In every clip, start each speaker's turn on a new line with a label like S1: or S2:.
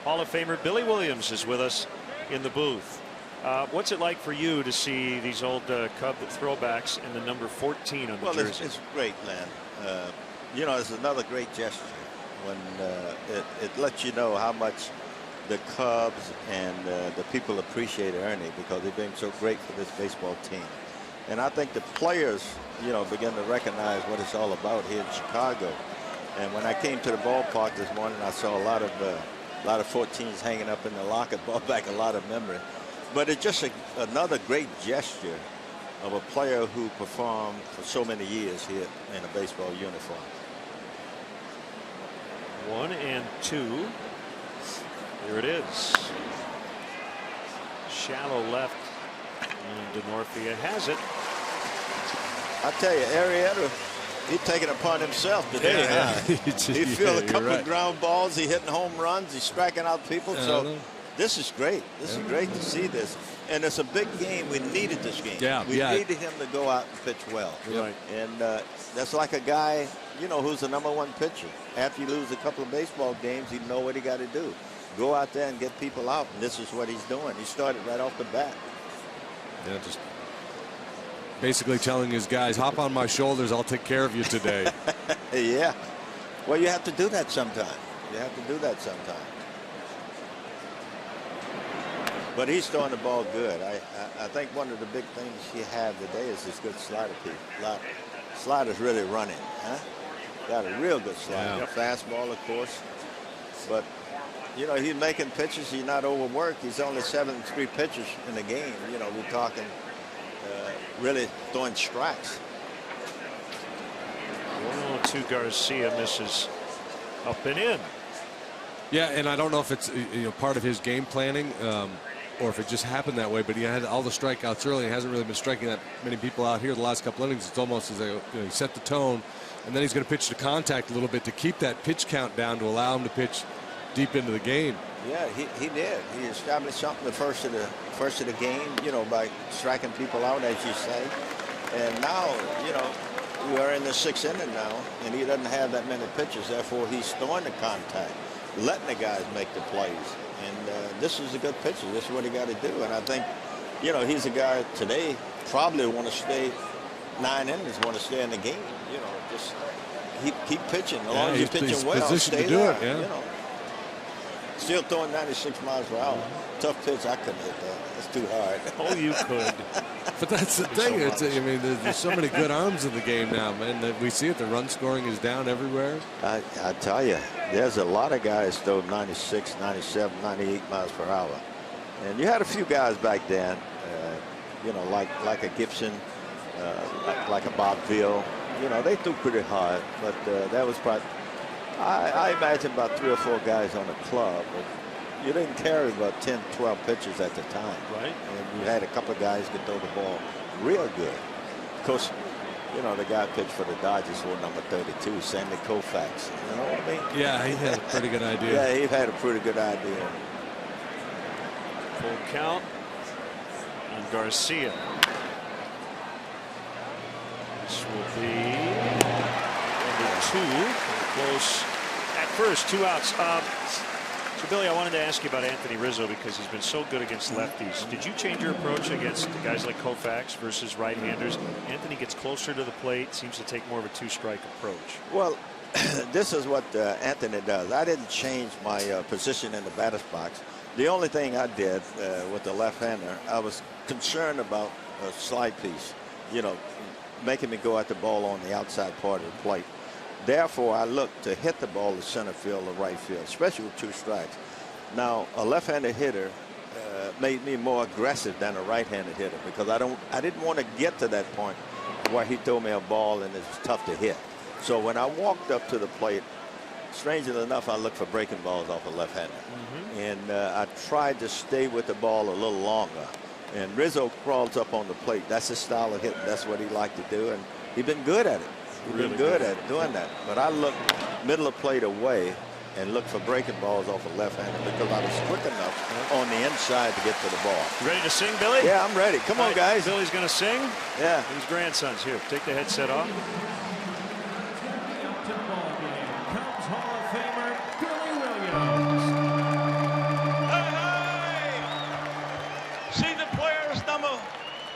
S1: Hall of Famer Billy Williams is with us in the booth. What's it like for you to see these old Cub throwbacks and the number 14 on the jersey?
S2: Well, it's great, Len. You know, it's another great gesture when it lets you know how much the Cubs and the people appreciate Ernie, because they've been so great for this baseball team. And I think the players, you know, begin to recognize what it's all about here in Chicago. And when I came to the ballpark this morning, I saw a lot of 14s hanging up in the locker. Brought back a lot of memory. But it's just another great gesture of a player who performed for so many years here in a baseball uniform.
S1: 1-2. Here it is. Shallow left. And DeNorfia has it.
S2: I tell you, Arrieta, he's taking it upon himself today.
S1: Yeah.
S2: He fielded a couple of ground balls. He's hitting home runs. He's striking out people. So this is great. This is great to see this. And it's a big game. We needed this game. We needed him to go out and pitch well.
S1: Right.
S2: And that's like a guy, you know, who's the #1 pitcher. After you lose a couple of baseball games, you know what he got to do. Go out there and get people out. And this is what he's doing. He started right off the bat.
S3: Yeah, just basically telling his guys, hop on my shoulders, I'll take care of you today.
S2: Yeah. Well, you have to do that sometime. You have to do that sometime. But he's throwing the ball good. I think one of the big things he had today is his good slider piece. Slider's really running. Huh? Got a real good slider.
S3: Yeah.
S2: Fastball, of course. But, you know, he's making pitches. He's not overworked. He's only 7-3 pitches in the game. You know, we're talking really throwing strikes.
S1: 1-2. Garcia misses up and in.
S3: Yeah, and I don't know if it's part of his game planning or if it just happened that way, but he had all the strikeouts early and hasn't really been striking that many people out here the last couple innings. It's almost as though he set the tone, and then he's going to pitch to contact a little bit to keep that pitch count down to allow him to pitch deep into the game.
S2: Yeah, he did. He established something the first of the game, you know, by striking people out, as you say. And now, you know, we are in the 6th inning now, and he doesn't have that many pitches. Therefore, he's throwing the contact, letting the guys make the plays. And this is a good pitcher. This is what he got to do. And I think, you know, he's a guy today probably want to stay 9 innings, want to stay in the game. You know, just keep pitching. As long as you're pitching well, stay there. You know. Still throwing 96 miles per hour. Tough pitch. I couldn't hit that. It's too hard.
S1: Oh, you could.
S3: But that's the thing. I mean, there's so many good arms in the game now, man. That we see it. The run scoring is down everywhere.
S2: I tell you, there's a lot of guys throw 96, 97, 98 miles per hour. And you had a few guys back then, you know, like a Gibson, like a Bob Ville. You know, they threw pretty hard, but that was probably, I imagine about 3 or 4 guys on the club. But you didn't carry about 10, 12 pitches at the time.
S1: Right.
S2: And you had a couple of guys who could throw the ball real good. Of course, you know, the guy pitched for the Dodgers wore number 32, Sandy Koufax. You know what I mean?
S3: Yeah, he had a pretty good idea.
S2: Yeah, he had a pretty good idea.
S1: Full count on Garcia. This will be number 2. Close at first, 2 outs. So, Billy, I wanted to ask you about Anthony Rizzo because he's been so good against lefties. Did you change your approach against guys like Koufax versus right-handers? Anthony gets closer to the plate, seems to take more of a 2-strike approach.
S2: Well, this is what Anthony does. I didn't change my position in the batter's box. The only thing I did with the left-hander, I was concerned about a slide piece, you know, making me go at the ball on the outside part of the plate. Therefore, I looked to hit the ball to center field or right field, especially with 2 strikes. Now, a left-handed hitter made me more aggressive than a right-handed hitter because I didn't want to get to that point where he threw me a ball and it's tough to hit. So when I walked up to the plate, strangely enough, I looked for breaking balls off a left-hander. And I tried to stay with the ball a little longer. And Rizzo crawls up on the plate. That's his style of hitting. That's what he liked to do, and he's been good at it. He's been good at doing that. But I looked middle of plate away and looked for breaking balls off a left-hander because I was quick enough on the inside to get to the ball.
S1: You ready to sing, Billy?
S2: Yeah, I'm ready. Come on, guys.
S1: Billy's going to sing.
S2: Yeah.
S1: His grandsons. Here, take the headset off.
S4: Cubs Hall of Famer Billy Williams.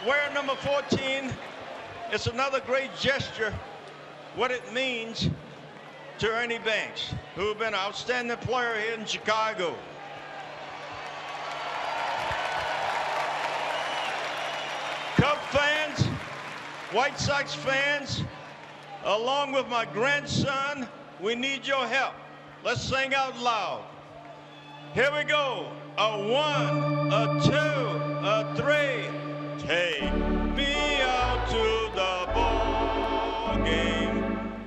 S4: wear number 14. It's another great gesture, what it means to Ernie Banks, who has been an outstanding player here in Chicago. Cub fans, White Sox fans, along with my grandson, we need your help. Let's sing out loud. Here we go. A 1, a 2, a 3. Take me out to the ball game.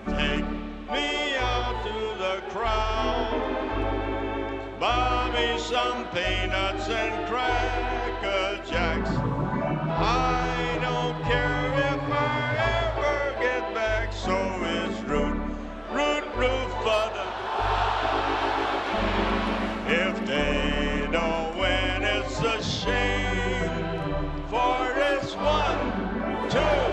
S4: Take me out to the crowd. Buy me some peanuts and Cracker Jacks. I don't care if I ever get back. So it's root, root, root for the. If they don't win, it's a shame. For it's 1, 2.